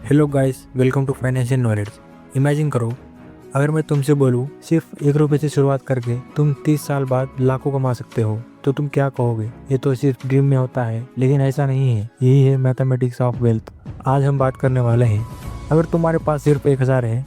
Hello guys, welcome to financial knowledge. Imagine करो, अगर मैं तुमसे बोलूँ सिर्फ 1 रुपये से शुरुआत करके तुम 30 साल बाद लाखों कमा सकते हो, तो तुम क्या कहोगे? ये तो सिर्फ ड्रीम में होता है, लेकिन ऐसा नहीं है। यही है मैथमेटिक्स ऑफ वेल्थ। आज हम बात करने वाले हैं। अगर तुम्हारे पास सिर्फ 1000 है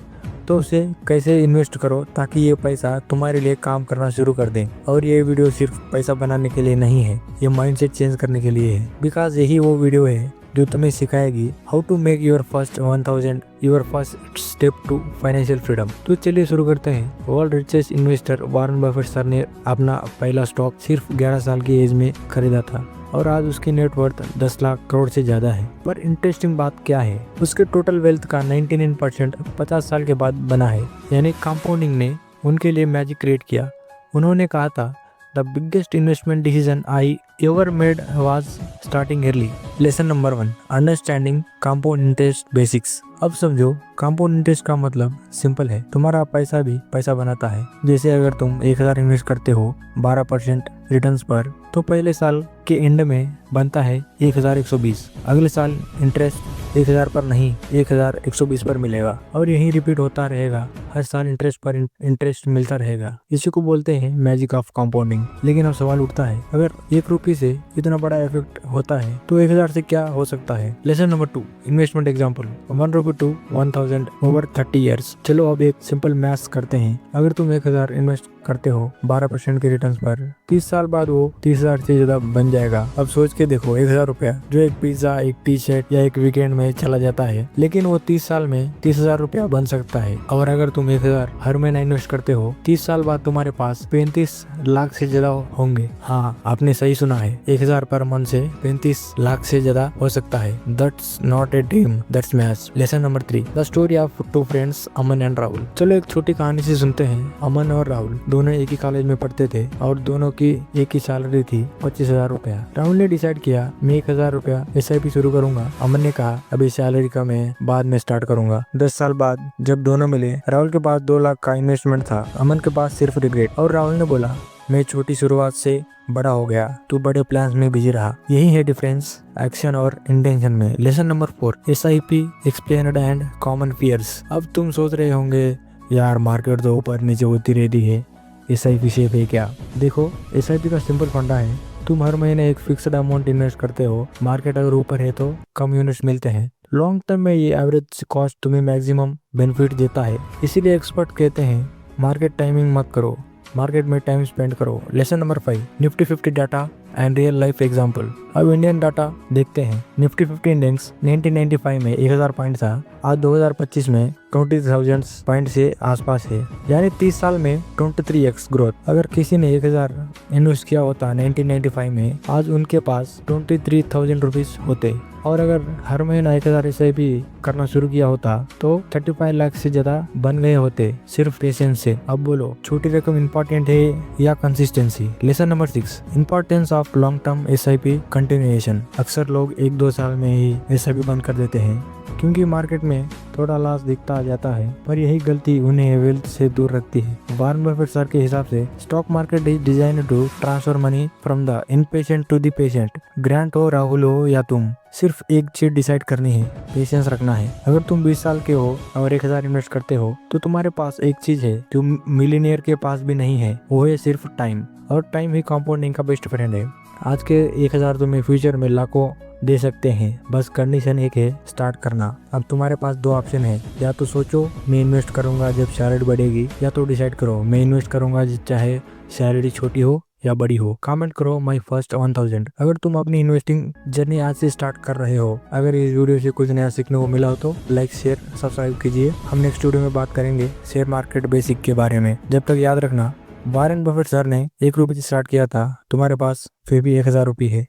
तो उसे कैसे इन्वेस्ट करो ताकि ये पैसा तुम्हारे लिए काम करना शुरू कर दे। और ये वीडियो सिर्फ पैसा बनाने के लिए नहीं है, ये माइंडसेट चेंज करने के लिए है। बिकॉज यही वो वीडियो है जो तुम्हें सिखाएगी how to make your first 1000 your first step to financial freedom. तो चलिए शुरू करते हैं। World richest investor Warren Buffett sir ने अपना पहला स्टॉक सिर्फ 11 साल की एज में खरीदा था और आज उसकी नेटवर्थ 10 लाख करोड़ से ज्यादा है। पर इंटरेस्टिंग बात क्या है, उसके टोटल वेल्थ का 99% 50 साल के बाद बना है। यानी कंपाउंडिंग ने उनके लिए मैजिक क्रिएट किया। उन्होंने कहा था, the biggest investment decision I ever made was starting early. Lesson number 1, understanding compound interest basics. अब समझो, कंपाउंड इंटरेस्ट का मतलब सिंपल है, तुम्हारा पैसा भी पैसा बनाता है। जैसे अगर तुम 1000 इन्वेस्ट करते हो 12% रिटर्न्स पर, तो पहले साल के एंड में बनता है 1120। अगले साल इंटरेस्ट 1000 पर नहीं 1120 पर मिलेगा और यही रिपीट होता रहेगा। हर साल इंटरेस्ट पर इंटरेस्ट मिलता रहेगा। इसी को बोलते हैं मैजिक ऑफ कंपाउंडिंग। लेकिन अब सवाल उठता है, अगर 1 रुपये से इतना बड़ा इफेक्ट होता है तो 1000 से क्या हो सकता है? Lesson number 2, investment example. 1 रुपये टू 1000 ओवर 30 ईयर्स। चलो अब एक सिंपल मैथ्स करते हैं। अगर तुम 1000 इन्वेस्ट करते हो 12% के रिटर्न पर, 30 साल बाद वो 30,000 से ज्यादा बन जाएगा। अब सोच के देखो, 1000 रुपया जो एक पिज्जा, एक टी शर्ट या एक वीकेंड में चला जाता है, लेकिन वो 30 साल में 30,000 रुपया बन सकता है। और अगर तुम 1000 हर महीना इन्वेस्ट करते हो, 30 साल बाद तुम्हारे पास 35 लाख से ज्यादा होंगे। हाँ, आपने सही सुना है, 1000 पर मंथ से 35 लाख से ज्यादा हो सकता है। That's not a dream, that's maths. Lesson number 3, the story of 2 friends, Aman and Rahul. चलो एक छोटी कहानी से सुनते हैं। अमन और राहुल दोनों एक ही कॉलेज में पढ़ते थे और दोनों की एक ही सैलरी थी, 25,000 रुपया। राहुल ने डिसाइड किया, मैं 1000 रुपया SIP शुरू करूंगा। अमन ने कहा, अभी सैलरी का मैं बाद में स्टार्ट करूंगा। 10 साल बाद जब दोनों मिले, राहुल के पास 2 लाख का इन्वेस्टमेंट था, अमन के पास सिर्फ रिग्रेट। और राहुल ने बोला, मैं छोटी शुरुआत से बड़ा हो गया, तू बड़े प्लान्स में बिजी रहा। यही है डिफरेंस एक्शन और इंटेंशन में। Lesson number 4, SIP explained and common fears. अब तुम सोच रहे होंगे, यार मार्केट तो ऊपर नीचे होती रहती है, SIP सेफ है क्या? देखो, SIP का सिंपल फंडा है, तुम हर महीने एक फिक्स्ड अमाउंट इन्वेस्ट करते हो। मार्केट अगर ऊपर है तो कम यूनिट्स मिलते हैं। लॉन्ग टर्म में ये एवरेज कॉस्ट तुम्हें मैक्सिमम बेनिफिट देता है। इसीलिए एक्सपर्ट कहते हैं, मार्केट टाइमिंग मत करो, मार्केट में टाइम स्पेंड करो। Lesson number 5, Nifty 50 data and real life example. अब इंडियन डाटा देखते हैं। निफ्टी 50 इंडेक्स 1995 में 1000 पॉइंट था, आज 2025 में 20,000 पॉइंट से आसपास है, यानी 30 साल में 23x ग्रोथ। अगर किसी ने 1000 इन्वेस्ट किया होता 1995 में, आज उनके पास 23,000 रुपीज होते। और अगर हर महीना 1000 SIP करना शुरू किया होता तो 35 लाख से ज्यादा बन गए होते, सिर्फ पेशेंस से। अब बोलो, छोटी रकम इम्पोर्टेंट है या consistency? Lesson number 6, importance of long term SIP continuation. अक्सर लोग 1-2 साल में ही SIP बंद कर देते हैं क्योंकि मार्केट में थोड़ा लॉस दिखता जाता है, पर यही गलती उन्हें वेल्थ से दूर रखती है। वॉरेन बफेट सर के हिसाब से stock market is design to transfer money from the impatient to the patient. Grant हो, राहुल हो या तुम, सिर्फ एक चीज डिसाइड करनी है, पेशेंस रखना है। अगर तुम 20 साल के हो और 1000 इन्वेस्ट करते हो तो तुम्हारे पास एक चीज है जो मिलीनियर के पास भी नहीं है, वो है सिर्फ टाइम। और टाइम ही कंपाउंडिंग का बेस्ट फ्रेंड है। आज के 1000 तुम्हें फ्यूचर में लाखों दे सकते हैं, बस कंडीशन एक है, स्टार्ट करना। अब तुम्हारे पास 2 ऑप्शन है, या तो सोचो मैं इन्वेस्ट करूंगा जब सैलरी बढ़ेगी, या तो डिसाइड करो मैं इन्वेस्ट करूंगा चाहे सैलरी छोटी हो या बड़ी हो। कमेंट करो माय फर्स्ट 1000 अगर तुम अपनी इन्वेस्टिंग जर्नी आज से स्टार्ट कर रहे हो। अगर इस वीडियो से कुछ नया सीखने को मिला हो तो लाइक, शेयर, सब्सक्राइब कीजिए। हम नेक्स्ट वीडियो में बात करेंगे शेयर मार्केट बेसिक के बारे में। जब तक याद रखना, वॉरेन बफेट सर ने 1 रुपये से स्टार्ट किया था, तुम्हारे पास फिर भी 1000 रुपये है।